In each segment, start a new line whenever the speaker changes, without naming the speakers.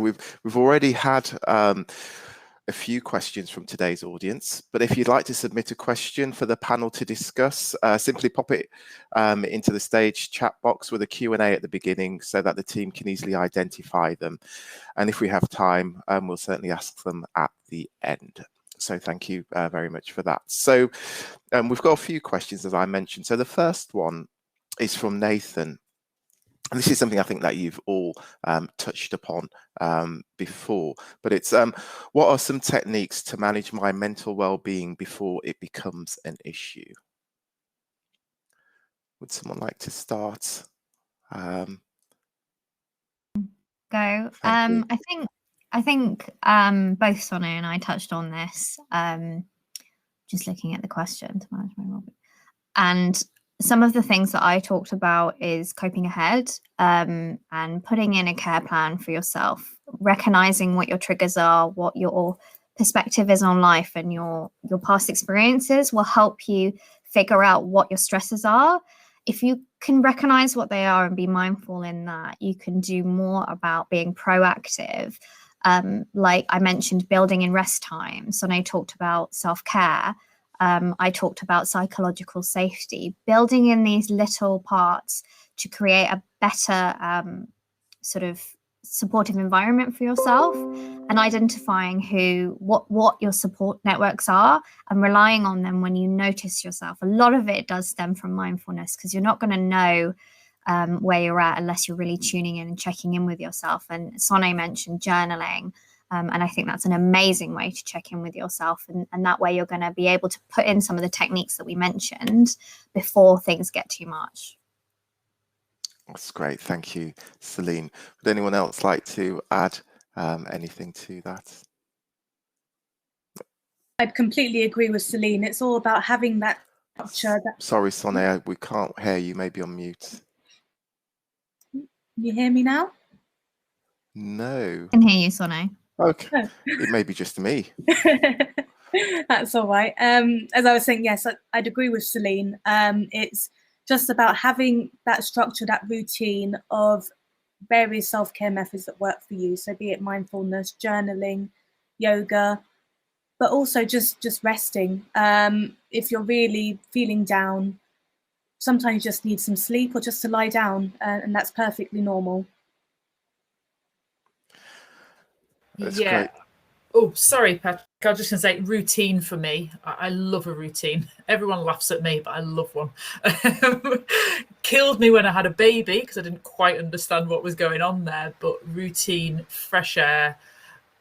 We've already had a few questions from today's audience, but if you'd like to submit a question for the panel to discuss, simply pop it into the stage chat box with a Q&A at the beginning so that the team can easily identify them. And if we have time, we'll certainly ask them at the end. So thank you very much for that. So we've got a few questions, as I mentioned. So the first one is from Nathan. And this is something I think that you've all touched upon before, but it's what are some techniques to manage my mental well-being before it becomes an issue? Would someone like to start?
Go. I think both Sonay and I touched on this. Just looking at the question to manage my well-being, and some of the things that I talked about is coping ahead and putting in a care plan for yourself, recognizing what your triggers are, what your perspective is on life, and your past experiences will help you figure out what your stresses are. If you can recognize what they are and be mindful in that, you can do more about being proactive. Like I mentioned, building in rest time. Sonay talked about self-care. I talked about psychological safety, building in these little parts to create a better sort of supportive environment for yourself, and identifying what your support networks are and relying on them when you notice yourself. A lot of it does stem from mindfulness, because you're not going to know where you're at unless you're really tuning in and checking in with yourself. And Sonay mentioned journaling. And I think that's an amazing way to check in with yourself. And that way you're going to be able to put in some of the techniques that we mentioned before things get too much.
That's great. Thank you, Céline. Would anyone else like to add anything to that?
I'd completely agree with Céline. It's all about having that structure.
Sorry, Sonay, we can't hear you. Maybe on mute.
You hear me now?
No.
I can hear you, Sonay.
Okay, it may be just me.
That's all right. As I was saying, yes, I'd agree with Céline. It's just about having that structure, that routine of various self-care methods that work for you. So be it mindfulness, journaling, yoga, but also just resting. If you're really feeling down, sometimes you just need some sleep or just to lie down, and that's perfectly normal.
That's
yeah.
great.
Oh, sorry, Patrick. I was just going to say routine for me. I love a routine. Everyone laughs at me, but I love one. Killed me when I had a baby because I didn't quite understand what was going on there. But routine, fresh air,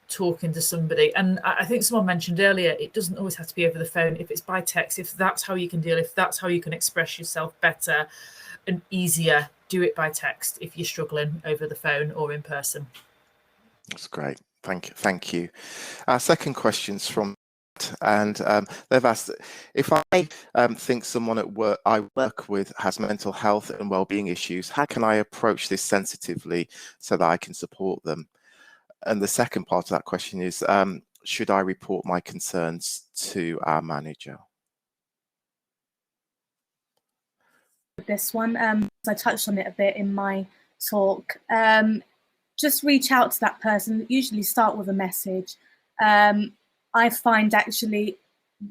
talking to somebody. And I think someone mentioned earlier, it doesn't always have to be over the phone. If it's by text, if that's how you can deal, if that's how you can express yourself better and easier, do it by text if you're struggling over the phone or in person.
That's great. Thank you. Our second question's from, and they've asked, if I think someone at work I work with has mental health and well-being issues, how can I approach this sensitively so that I can support them? And the second part of that question is, should I report my concerns to our manager?
This one, I touched on it a bit in my talk. Just reach out to that person, usually start with a message. I find actually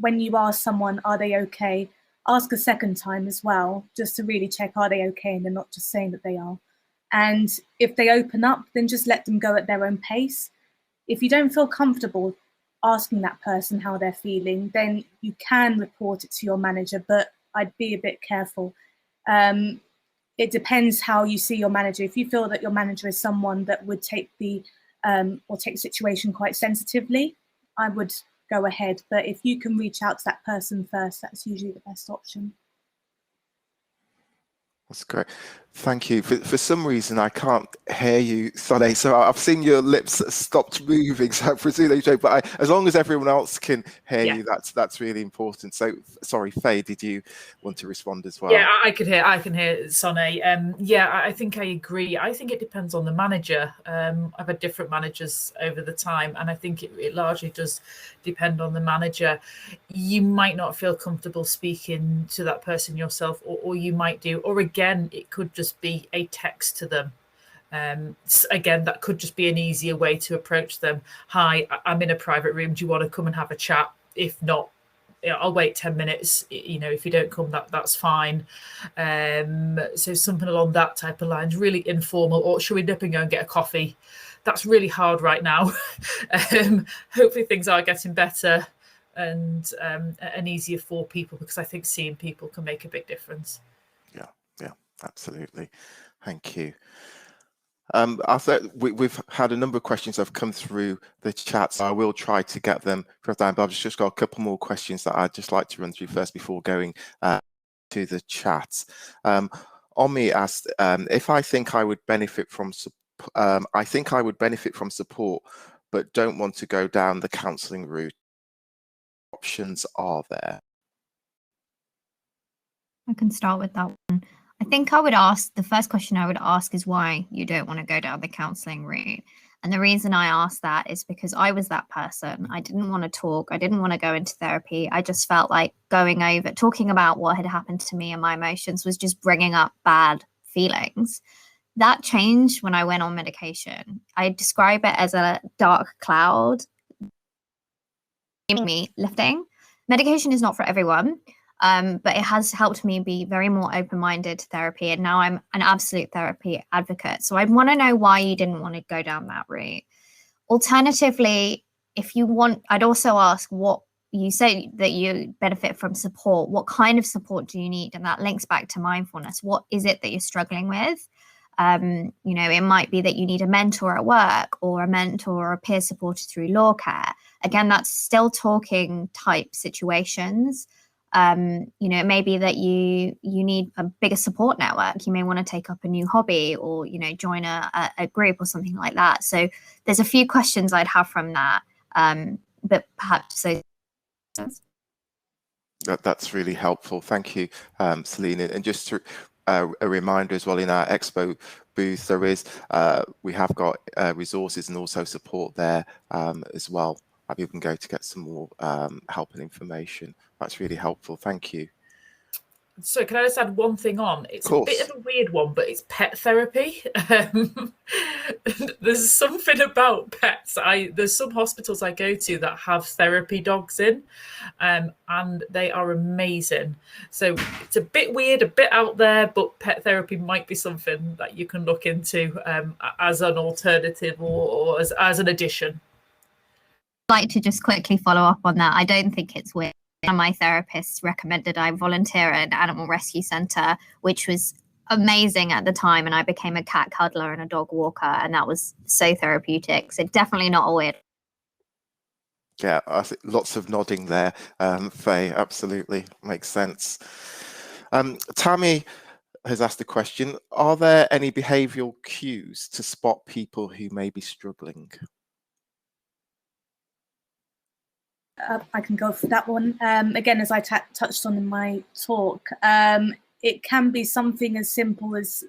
when you ask someone, are they okay, ask a second time as well, just to really check, are they okay, and they're not just saying that they are. And if they open up, then just let them go at their own pace. If you don't feel comfortable asking that person how they're feeling, then you can report it to your manager, but I'd be a bit careful. It depends how you see your manager. If you feel that your manager is someone that would take the situation quite sensitively, I would go ahead. But if you can reach out to that person first, that's usually the best option.
That's great. Thank you. For some reason, I can't hear you, Sonay. So I've seen your lips stopped moving. So I presume they joke. But as long as everyone else can hear you, that's really important. So sorry, Faye, did you want to respond as well?
Yeah, I can hear Sonay. Yeah, I think I agree. I think it depends on the manager. I've had different managers over the time, and I think it largely does depend on the manager. You might not feel comfortable speaking to that person yourself, or you might do. Or again, it could just be a text to them. Again, that could just be an easier way to approach them. Hi, I'm in a private room. Do you want to come and have a chat? If not, I'll wait 10 minutes. If you don't come, that's fine. So something along that type of lines, really informal. Or should we nip and go and get a coffee? That's really hard right now. Hopefully things are getting better and easier for people, because I think seeing people can make a big difference.
Yeah, absolutely. Thank you. I thought we've had a number of questions that have come through the chat, so I will try to get them for time, but I've just got a couple more questions that I'd just like to run through first before going to the chat. Omi asked if I think I would benefit from support, but don't want to go down the counselling route. What options are there?
I can start with that one. I think I would ask, the first question I would ask is why you don't want to go down the counselling route. And the reason I ask that is because I was that person. I didn't want to talk. I didn't want to go into therapy. I just felt like talking about what had happened to me and my emotions was just bringing up bad feelings. That changed when I went on medication. I describe it as a dark cloud me lifting. Medication is not for everyone. But it has helped me be very more open-minded to therapy. And now I'm an absolute therapy advocate. So I'd want to know why you didn't want to go down that route. Alternatively, if you want, I'd also ask what you say that you benefit from support. What kind of support do you need? And that links back to mindfulness. What is it that you're struggling with? It might be that you need a mentor at work, or a mentor or a peer supporter through law care. Again, that's still talking type situations. It may be that you need a bigger support network. You may want to take up a new hobby, or join a group or something like that. So there's a few questions I'd have from that, but perhaps
that's really helpful. Thank you, Céline. And just a reminder as well, in our expo booth we have got resources and also support there as well. Maybe we can go to get some more help and information. That's really helpful. Thank you.
So can I just add one thing on? It's a bit of a weird one, but it's pet therapy. There's something about pets. There's some hospitals I go to that have therapy dogs in, and they are amazing. So it's a bit weird, a bit out there, but pet therapy might be something that you can look into as an alternative or as an addition.
I'd like to just quickly follow up on that. I don't think it's weird. My therapist recommended I volunteer at an animal rescue centre, which was amazing at the time, and I became a cat cuddler and a dog walker, and that was so therapeutic. So definitely not a weird.
Yeah, I think lots of nodding there, Faye. Absolutely makes sense. Tammy has asked a question: are there any behavioural cues to spot people who may be struggling?
I can go for that one. Again, as I touched on in my talk, it can be something as simple as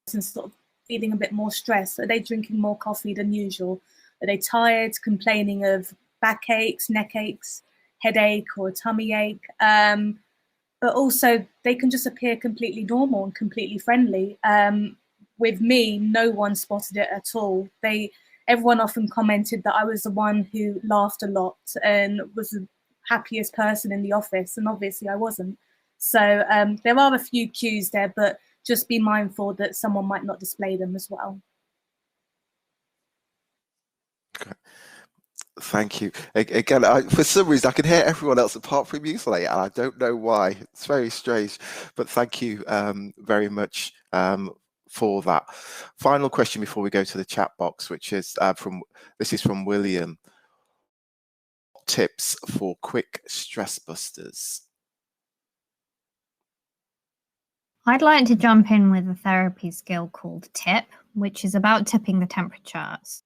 sort of feeling a bit more stressed. Are they drinking more coffee than usual? Are they tired, complaining of backaches, neck aches, headache, or a tummy ache? But also, they can just appear completely normal and completely friendly. With me, no one spotted it at all. Everyone often commented that I was the one who laughed a lot and was the happiest person in the office, and obviously I wasn't. So there are a few cues there, but just be mindful that someone might not display them as well.
Okay. Thank you. Again, for some reason, I can hear everyone else apart from you, Sonay, and I don't know why. It's very strange, but thank you very much for that. Final question before we go to the chat box, which is from William. Tips for quick stress busters?
I'd like to jump in with a therapy skill called TIP, which is about tipping the temperatures.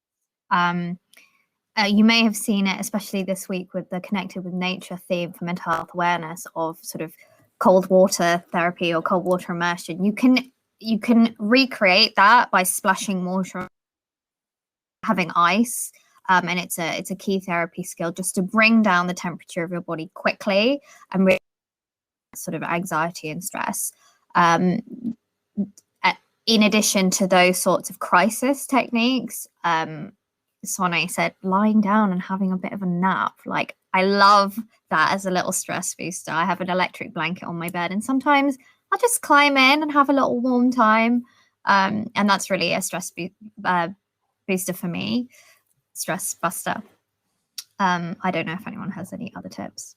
You may have seen it, especially this week, with the Connected with Nature theme for mental health awareness of sort of cold water therapy or cold water immersion. You can recreate that by splashing water, having ice, and it's a key therapy skill just to bring down the temperature of your body quickly and sort of anxiety and stress. in addition to those sorts of crisis techniques, Sonay said lying down and having a bit of a nap. Like, I love that as a little stress booster. I have an electric blanket on my bed, and sometimes I'll just climb in and have a little warm time. And that's really a stress booster for me, stress buster. I don't know if anyone has any other tips.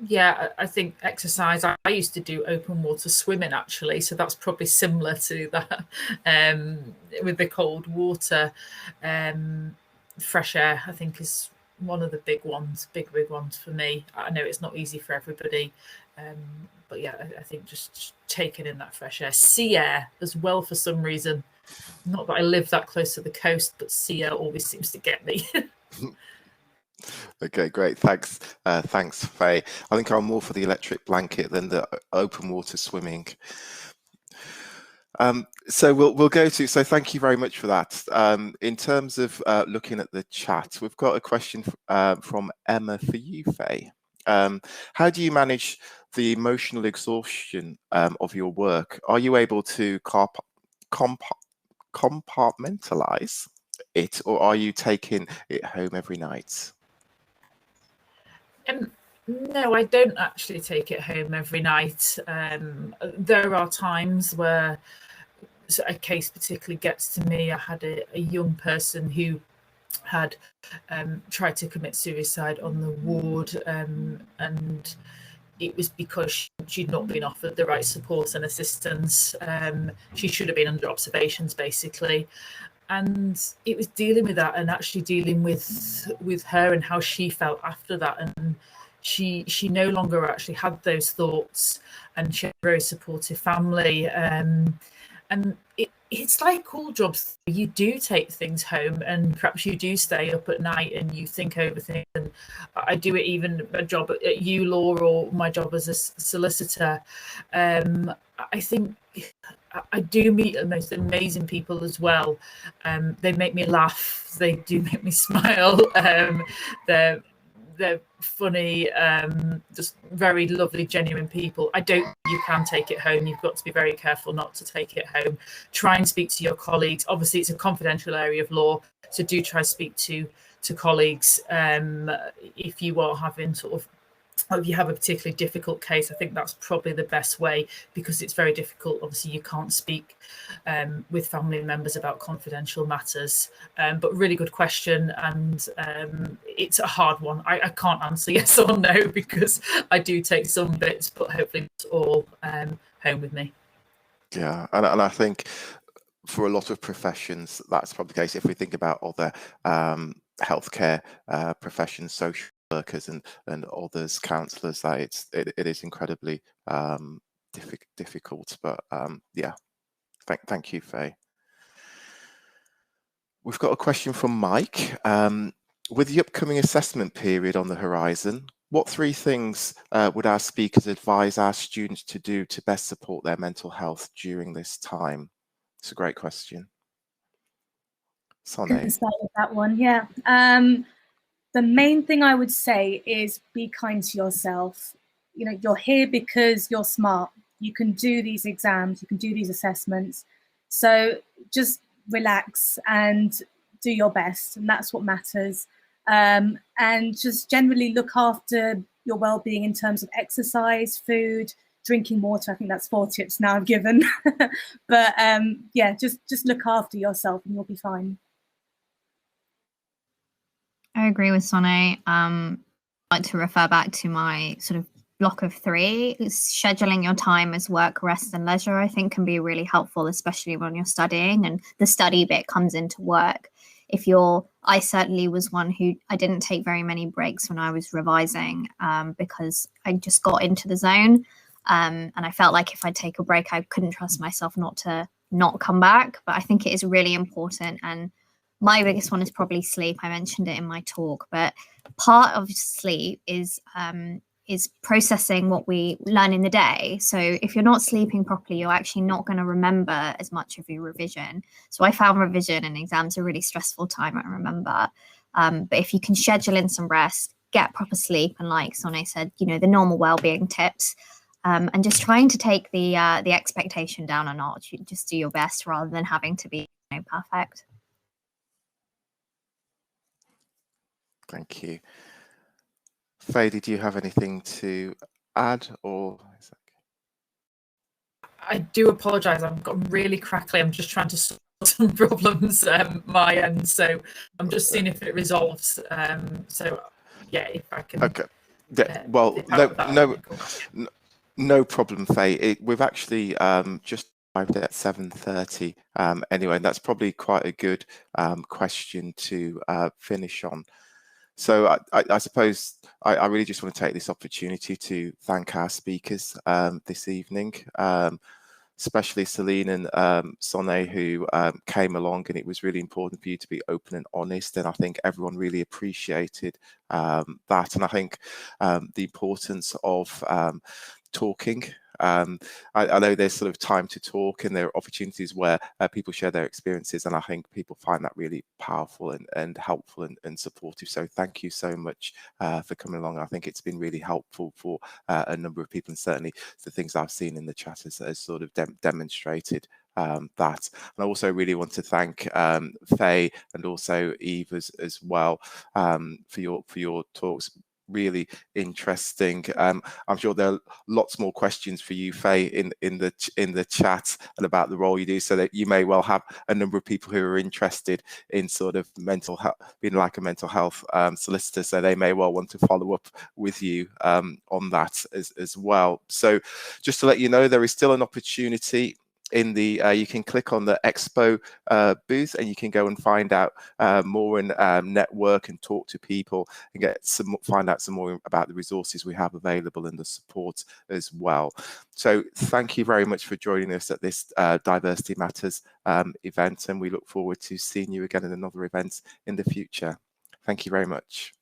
Yeah, I think exercise. I used to do open water swimming, actually, so that's probably similar to that. With the cold water, fresh air, I think, is one of the big ones for me. I know it's not easy for everybody, but yeah, I think just taking in that fresh air, sea air as well. For some reason, not that I live that close to the coast, but sea air always seems to get me.
Okay, great. Thanks, Faye. I think I'm more for the electric blanket than the open water swimming. So we'll go to. So thank you very much for that. In terms of looking at the chat, we've got a question from Emma for you, Faye. How do you manage the emotional exhaustion of your work? Are you able to compartmentalize it, or are you taking it home every night?
No, I don't actually take it home every night. There are times where a case particularly gets to me. I had a young person who had tried to commit suicide on the ward, and it was because she'd not been offered the right support and assistance. She should have been under observations, basically. And it was dealing with that, and actually dealing with her and how she felt after that. And she no longer actually had those thoughts, and she had a very supportive family. And it's like all jobs, you do take things home, and perhaps you do stay up at night and you think over things. And I do it even a job at ULaw or my job as a solicitor. I think I do meet the most amazing people as well. They make me laugh. They do make me smile. They're funny, just very lovely, genuine people. You can take it home. You've got to be very careful not to take it home. Try and speak to your colleagues. Obviously, it's a confidential area of law, so do try to speak to colleagues if you are having if you have a particularly difficult case. I think that's probably the best way, because it's very difficult. Obviously, you can't speak with family members about confidential matters. But really good question, and it's a hard one. I can't answer yes or no, because I do take some bits, but hopefully it's all home with me.
Yeah, and I think for a lot of professions, that's probably the case. If we think about other healthcare professions, social workers and others, counsellors, that it is incredibly difficult. But yeah, thank you, Faye. We've got a question from Mike. With the upcoming assessment period on the horizon, what 3 things would our speakers advise our students to do to best support their mental health during this time? It's a great question. Sonay.
Start with that one, yeah. The main thing I would say is be kind to yourself. You know, you're here because you're smart. You can do these exams, you can do these assessments. So just relax and do your best, and that's what matters. And just generally look after your well-being in terms of exercise, food, drinking water. I think that's 4 tips now I've given. But yeah, just look after yourself and you'll be fine.
I agree with Sonay. I'd like to refer back to my sort of block of 3. Scheduling your time as work, rest and leisure, I think, can be really helpful, especially when you're studying, and the study bit comes into work. I certainly was one who I didn't take very many breaks when I was revising, because I just got into the zone, and I felt like if I'd take a break, I couldn't trust myself not to not come back. But I think it is really important, and my biggest one is probably sleep. I mentioned it in my talk, but part of sleep is processing what we learn in the day. So if you're not sleeping properly, you're actually not going to remember as much of your revision. So I found revision and exams a really stressful time, I remember. But if you can schedule in some rest, get proper sleep, and like Sonay said, the normal well-being tips, and just trying to take the expectation down a notch. You just do your best rather than having to be perfect.
Thank you. Faye, did you have anything to add, or is that...
I do apologise. I've gotten really crackly. I'm just trying to solve some problems my end, so I'm just seeing if it resolves. So yeah, if I can.
Okay. Yeah. Well, no problem, Faye. We've actually just arrived at 7:30. Anyway, that's probably quite a good question to finish on. So I suppose I really just want to take this opportunity to thank our speakers this evening, especially Céline and Sonay, who came along, and it was really important for you to be open and honest, and I think everyone really appreciated that. And I think the importance of talking. I know there's sort of time to talk, and there are opportunities where people share their experiences, and I think people find that really powerful and helpful and supportive. So thank you so much for coming along. I think it's been really helpful for a number of people, and certainly the things I've seen in the chat has sort of demonstrated that. And I also really want to thank Faye and also Eve as well for your talks. Really interesting. I'm sure there are lots more questions for you, Faye, in the chat and about the role you do, so that you may well have a number of people who are interested in sort of mental health, being like a mental health solicitor, so they may well want to follow up with you on that as well. So just to let you know, there is still an opportunity in the you can click on the expo booth, and you can go and find out more and network and talk to people and find out some more about the resources we have available and the support as well. So thank you very much for joining us at this Diversity Matters event, and we look forward to seeing you again in another event in the future. Thank you very much.